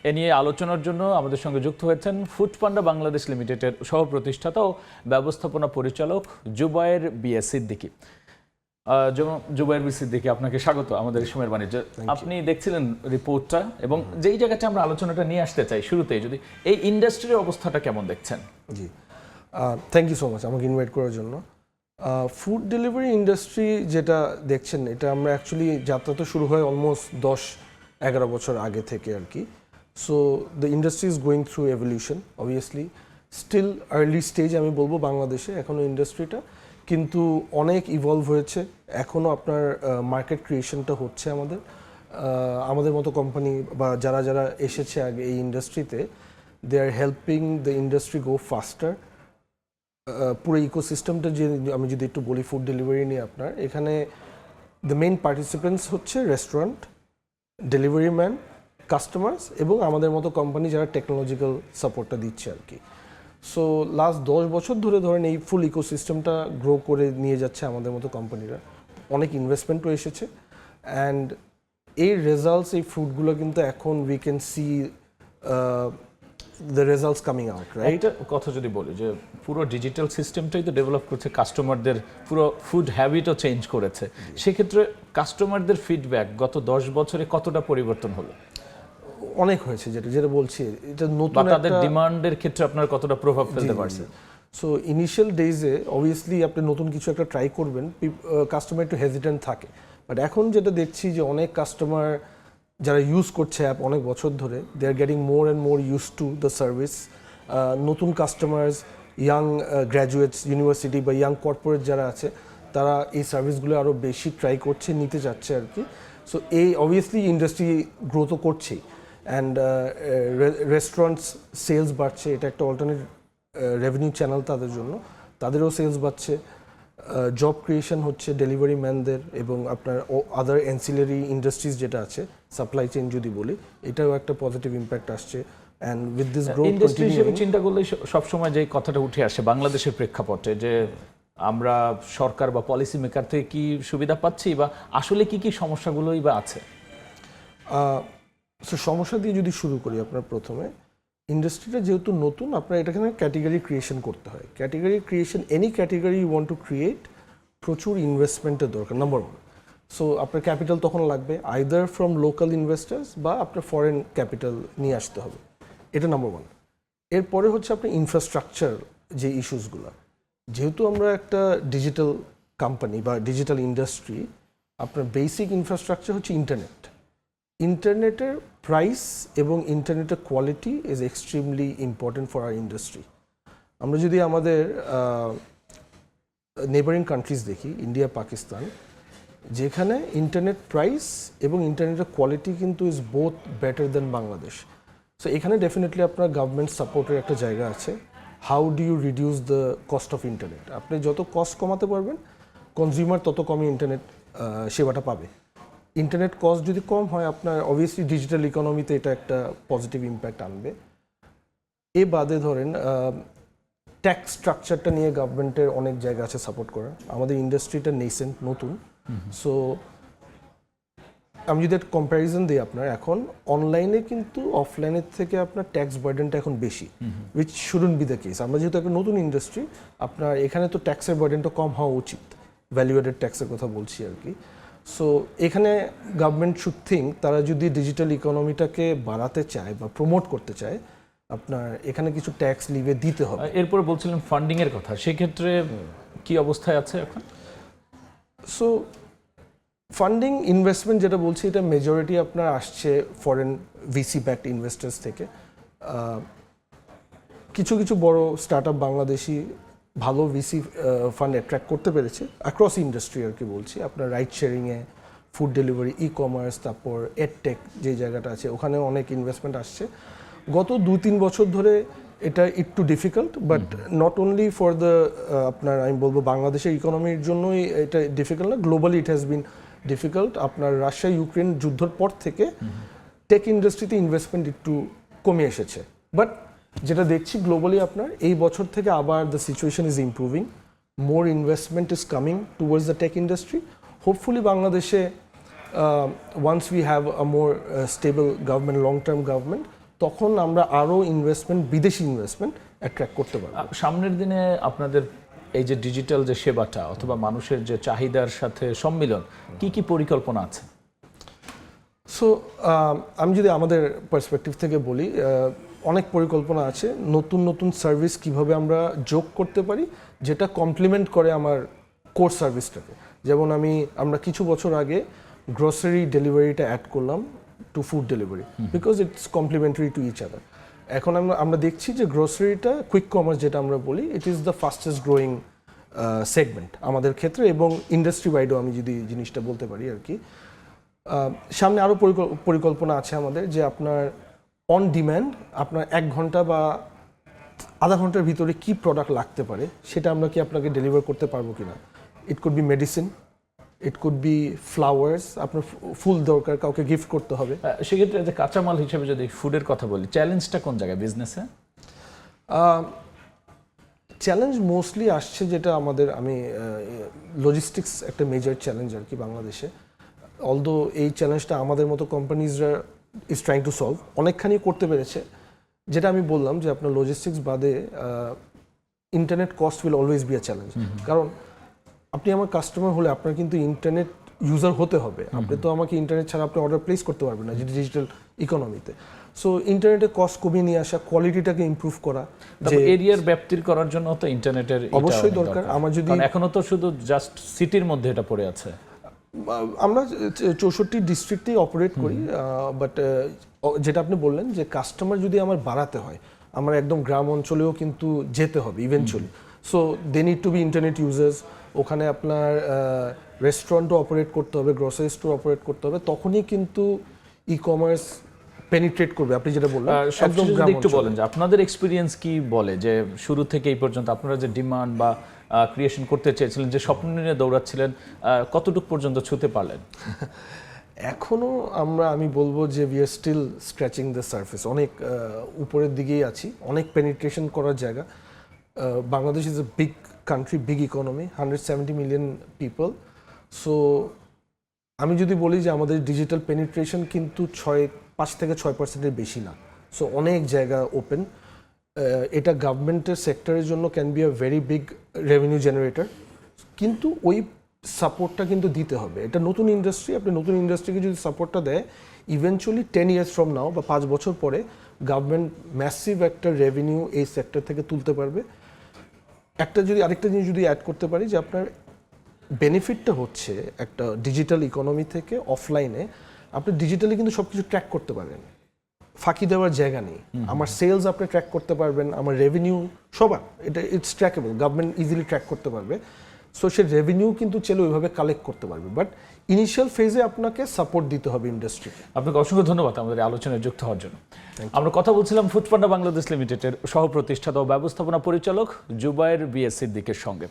এ নিয়ে আলোচনার জন্য আমাদের সঙ্গে যুক্ত হয়েছেন ফুড পান্ডা বাংলাদেশ লিমিটেডের সহ-প্রতিষ্ঠাতা ও ব্যবস্থাপনা পরিচালক জুবায়ের বিএস সিদ্দিকী। জুবায়ের বি সিদ্দিকী, আপনাকে স্বাগত আমাদের এই সময়ের বাণিজ্য। আপনি দেখছিলেন রিপোর্টটা, এবং যেই জায়গাটা আমরা আলোচনাটা নিয়ে আসতে চাই শুরুতেই, যদি এই ইন্ডাস্ট্রির অবস্থাটা কেমন দেখছেন? জি, থ্যাংক ইউ সো মাচ আমাকে ইনভাইট করার জন্য। ফুড ডেলিভারি ইন্ডাস্ট্রি যেটা দেখছেন, এটা আমরা অ্যাকচুয়ালি যাত্রা তো শুরু হয় অলমোস্ট 10-11 বছর আগে থেকে আর কি। So the industry is going through evolution, obviously still early stage আমি বলবো বাংলাদেশে এখনও ইন্ডাস্ট্রিটা, কিন্তু অনেক ইভলভ হয়েছে। এখনও আপনার মার্কেট ক্রিয়েশনটা হচ্ছে আমাদের মতো কোম্পানি বা যারা যারা এসেছে আগে এই ইন্ডাস্ট্রিতে, they are helping the industry go faster. পুরো ইকোসিস্টেমটা যে আমি যদি একটু বলি ফুড ডেলিভারি নিয়ে, আপনার এখানে দ্য মেইন পার্টিসিপেন্টস হচ্ছে রেস্টুরেন্ট, ডেলিভারি ম্যান, কাস্টমার্স এবং আমাদের মতো কোম্পানি যারা টেকনোলজিক্যাল সাপোর্টটা দিচ্ছে আর কি। সো লাস্ট 10 বছর ধরে ধরেন এই ফুল ইকোসিস্টেমটা গ্রো করে নিয়ে যাচ্ছে আমাদের মতো কোম্পানিরা। অনেক ইনভেস্টমেন্টও এসেছে, অ্যান্ড এই রেজাল্টস, এই ফ্রুটগুলো কিন্তু এখন we can see the results coming out, right? একটা কথা যদি বলি যে পুরো ডিজিটাল সিস্টেমটাই তো ডেভেলপ করছে, কাস্টমারদের পুরো ফুড হ্যাবিটও চেঞ্জ করেছে। সেক্ষেত্রে কাস্টমারদের ফিডব্যাক গত 10 বছরে কতটা পরিবর্তন হলো? অনেক হয়েছে, যেটা বলছি, এটা নতুন তাদের ডিমান্ডের ক্ষেত্রে আপনার কতটা প্রভাব ফেলতে পারছে? সো ইনিশিয়াল ডেজে অবভিয়াসলি আপনি নতুন কিছু একটা ট্রাই করবেন, কাস্টমার একটু হেজিটেন্ট থাকে, বাট এখন যেটা দেখছি যে অনেক কাস্টমার যারা ইউজ করছে অ্যাপ অনেক বছর ধরে, they are getting more and more use to the service. নতুন কাস্টমার্স, ইয়াং গ্র্যাজুয়েটস ইউনিভার্সিটি বা ইয়াং কর্পোরেট যারা আছে, তারা এই সার্ভিসগুলো আরও বেশি ট্রাই করছে, নিতে যাচ্ছে আর কি। সো এই অবভিয়াসলি ইন্ডাস্ট্রি গ্রো তো করছেই, অ্যান্ড রেস্টুরেন্টস সেলস বাড়ছে, এটা একটা অল্টারনেট রেভিনিউ চ্যানেল তাদের জন্য, তাদেরও সেলস বাড়ছে। জব ক্রিয়েশন হচ্ছে ডেলিভারি ম্যানদের এবং আপনার আদার অ্যান্সিলারি ইন্ডাস্ট্রিজ যেটা আছে, সাপ্লাই চেইন যদি বলি, এটাও একটা পজিটিভ ইম্প্যাক্ট আসছে। And with this growth industry হিসেবে চিন্তা করলে সবসময় যে কথাটা উঠে আসে বাংলাদেশের প্রেক্ষাপটে, যে আমরা সরকার বা পলিসি মেকার থেকে কি সুবিধা পাচ্ছি, বা আসলে কি কি সমস্যাগুলোই বা আছে? সো সমস্যা দিয়ে যদি শুরু করি, আপনার প্রথমে ইন্ডাস্ট্রিটা যেহেতু নতুন, আপনার এটাকে ক্যাটেগরি ক্রিয়েশন করতে হয়। Category creation, any category you want to create, প্রচুর ইনভেস্টমেন্টের দরকার, নাম্বার ওয়ান। সো আপনার ক্যাপিটাল তখন লাগবে, আইদার ফ্রম লোকাল ইনভেস্টার্স বা আপনার ফরেন ক্যাপিটাল নিয়ে আসতে হবে, এটা নাম্বার ওয়ান। এরপরে হচ্ছে আপনার ইনফ্রাস্ট্রাকচার যে ইস্যুসগুলো, যেহেতু আমরা একটা ডিজিটাল কোম্পানি বা ডিজিটাল ইন্ডাস্ট্রি, আপনার বেসিক ইনফ্রাস্ট্রাকচার হচ্ছে ইন্টারনেট। ইন্টারনেটের প্রাইস এবং ইন্টারনেটের quality is extremely important for our industry. আমরা যদি আমাদের নেবারিং কান্ট্রিজ দেখি, ইন্ডিয়া, পাকিস্তান, যেখানে ইন্টারনেট প্রাইস এবং ইন্টারনেটের কোয়ালিটি কিন্তু is both better than Bangladesh. So এখানে ডেফিনেটলি আপনার গভর্নমেন্ট সাপোর্টের একটা জায়গা আছে। How do you reduce the cost of internet? আপনি যত কস্ট কমাতে পারবেন, কনজিউমার তত কমই ইন্টারনেট সেবাটা পাবে। ইন্টারনেট কস্ট যদি কম হয়, আপনার অবভিয়াসলি ডিজিটাল ইকোনমিতে এটা একটা পজিটিভ ইম্প্যাক্ট আনবে। এ বাদে ধরেন ট্যাক্স স্ট্রাকচারটা নিয়ে গভর্নমেন্টের অনেক জায়গা আছে সাপোর্ট করা। আমাদের ইন্ডাস্ট্রিটা নেসেন্ট, নতুন। সো আমি যদি একটা কম্প্যারিজন দিই, আপনার এখন অনলাইনে কিন্তু অফলাইনের থেকে আপনার ট্যাক্স বার্ডেনটা এখন বেশি, which shouldn't B the case. আমরা যেহেতু একটা নতুন ইন্ডাস্ট্রি, আপনার এখানে তো ট্যাক্সের বার্ডেনটা কম হওয়া উচিত, ভ্যালু অ্যাডেড ট্যাক্সের কথা বলছি আর কি। সো এখানে গভর্নমেন্ট শুড থিঙ্ক, তারা যদি ডিজিটাল ইকোনমিটাকে বাড়াতে চায় বা প্রমোট করতে চায়, আপনার এখানে কিছু ট্যাক্স লিভে দিতে হবে। এরপরে বলছিলেন ফান্ডিংয়ের কথা, সেক্ষেত্রে কি অবস্থায় আছে এখন? সো ফান্ডিং ইনভেস্টমেন্ট যেটা বলছি, এটা মেজরিটি আপনার আসছে ফরেন ভিসি ব্যাকড ইনভেস্টার্স থেকে। কিছু কিছু বড় স্টার্ট আপ বাংলাদেশি ভালো ভিসি ফান্ড অ্যাট্রাক্ট করতে পেরেছে অ্যাক্রস ইন্ডাস্ট্রি আর কি বলছি। আপনার রাইড শেয়ারিংয়ে, ফুড ডেলিভারি, ই কমার্স, তারপর এডটেক যে জায়গাটা আছে, ওখানেও অনেক ইনভেস্টমেন্ট আসছে। গত 2-3 বছর ধরে এটা একটু difficult, but not only for the আপনার, আমি বলবো বাংলাদেশের ইকোনমির জন্যই এটা ডিফিকাল্ট না, globally it has been difficult. আপনার রাশিয়া ইউক্রেন যুদ্ধের পর থেকে টেক ইন্ডাস্ট্রিতে ইনভেস্টমেন্ট একটু কমে এসেছে, বাট যেটা দেখছি গ্লোবালি আপনার এই বছর থেকে আবার the situation is improving, more investment is coming towards the tech industry. Hopefully বাংলাদেশে once we have a more stable government, long term government, তখন আমরা আরও বিদেশি ইনভেস্টমেন্ট অ্যাট্রাক্ট করতে পারবো। সামনের দিনে আপনাদের এই যে ডিজিটাল যে সেবাটা অথবা মানুষের যে চাহিদার সাথে সম্মিলন, কি কি পরিকল্পনা আছে? সো আমি যদি আমাদের পার্সপেক্টিভ থেকে বলি, অনেক পরিকল্পনা আছে। নতুন নতুন সার্ভিস কিভাবে আমরা যোগ করতে পারি যেটা কমপ্লিমেন্ট করে আমার কোর সার্ভিসটাকে। যেমন আমরা কিছু বছর আগে গ্রোসারি ডেলিভারিটা অ্যাড করলাম to food delivery, because it's complementary to each other. এখন আমরা দেখছি যে গ্রোসারিটা, কুইক কমার্স যেটা আমরা বলি, it is the fastest growing segment আমাদের ক্ষেত্রে এবং ইন্ডাস্ট্রি ওয়াইডও আমি যদি জিনিসটা বলতে পারি আর কি। সামনে আরও পরিকল্পনা আছে আমাদের, যে আপনার অন ডিম্যান্ড আপনার 1 ঘন্টা বা আধা ঘন্টার ভিতরে কি প্রোডাক্ট লাগতে পারে সেটা আমরা কি আপনাকে ডেলিভার করতে পারবো কিনা। It could be medicine, it could be flowers, আপনার ফুল দরকার, কাউকে গিফট করতে হবে। সেক্ষেত্রে যে কাঁচামাল হিসেবে যদি ফুডের কথা বলি, চ্যালেঞ্জটা কোন জায়গায় বিজনেসে? চ্যালেঞ্জ মোস্টলি আসছে যেটা আমি লজিস্টিক্স একটা মেজর চ্যালেঞ্জ আর কি বাংলাদেশে। অলদো এই চ্যালেঞ্জটা আমাদের মতো কোম্পানিজরা ইজ ট্রাইং টু সলভ, অনেকখানি করতে পেরেছে। যেটা আমি বললাম যে আপনার লজিস্টিক্স বাদে internet cost will always be a challenge. কারণ আপনি আমার কাস্টমার হলে আপনার কিন্তু ইন্টারনেট ইউজার হতে হবে। আপনি তো আমাকে ইন্টারনেট ছাড়া আপনি অর্ডার প্লেস করতে পারবেন না যেটা ডিজিটাল ইকোনমিতে। সো ইন্টারনেটের কস্ট কমিয়ে নিয়ে আসা, কোয়ালিটিটাকে ইমপ্রুভ করা, যে এরিয়ার ব্যাপ্তির করার জন্য তো ইন্টারনেটের অবশ্যই দরকার। আমার যদি এখনো তো শুধু জাস্ট সিটির মধ্যে এটা পড়ে আছে। আমরা 64 ডিস্ট্রিক্টেই অপারেট করি, বাট যেটা আপনি বললেন যে কাস্টমার যদি আমার বাড়াতে হয়, আমার একদম গ্রাম অঞ্চলেও কিন্তু যেতে হবে eventually. So they need to be internet users. ওখানে আপনার রেস্টুরেন্টও অপারেট করতে হবে, গ্রোসারি স্টোর অপারেট করতে হবে, তখনই কিন্তু ই কমার্স পেনিট্রেট করবে। আপনি যেটা বললেন একদম গ্রাম একটু বলেন যে আপনাদের এক্সপিরিয়েন্স কি বলে, যে শুরু থেকে এই পর্যন্ত আপনারা যে ডিমান্ড বা ক্রিয়েশন করতে চেয়েছিলেন, যে স্বপ্ন নিয়ে দৌড়াচ্ছিলেন, কতটুকু পর্যন্ত ছুঁতে পারলেন? এখনো আমি বলবো যে we are still scratching the surface. অনেক উপরের দিকেই আছি, অনেক পেনিট্রেশন করার জায়গা। Bangladesh is a big country, big economy, 170 million people. So আমি যদি বলি যে আমাদের ডিজিটাল পেনিট্রেশন কিন্তু 5 থেকে 6%-এর বেশি না। সো অনেক জায়গা ওপেন। এটা গভর্নমেন্টের সেক্টরের জন্য can be a very big revenue generator, কিন্তু ওই সাপোর্টটা কিন্তু দিতে হবে। এটা নতুন ইন্ডাস্ট্রি, আপনি নতুন ইন্ডাস্ট্রিকে যদি সাপোর্টটা দেয়, ইভেনচুয়ালি 10 ইয়ার্স ফ্রম নাও বা 5 বছর পরে গভর্নমেন্ট ম্যাসিভ একটা রেভিনিউ এই সেক্টর থেকে তুলতে পারবে। আরেকটা জিনিস যদি অ্যাড করতে পারি, যে আপনার বেনিফিটটা হচ্ছে একটা ডিজিটাল ইকোনমি থেকে অফলাইনে আপনি ডিজিটালি কিন্তু সব কিছু ট্র্যাক করতে পারবেন, ফাঁকি দেওয়ার জায়গা নেই। আমার সেলস আপনি ট্র্যাক করতে পারবেন, আমার রেভিনিউ সবার, এটা ইটস ট্র্যাকেবল, গভর্নমেন্ট ইজিলি ট্র্যাক করতে পারবে। সো সে রেভিনিউ কিন্তু চেলে ওইভাবে কালেক্ট করতে পারবে, বাট ইনিশিয়াল ফেজে আপনাকে সাপোর্ট দিতে হবে ইন্ডাস্ট্রিকে। আপনাকে অসংখ্য ধন্যবাদ আমাদের আলোচনায় যুক্ত হওয়ার জন্য। আমরা কথা বলছিলাম ফুড পান্ডা বাংলাদেশ লিমিটেডের সহ প্রতিষ্ঠাতা ও ব্যবস্থাপনা পরিচালক জুবায়ের বি এস সিদ্দিকের সঙ্গে।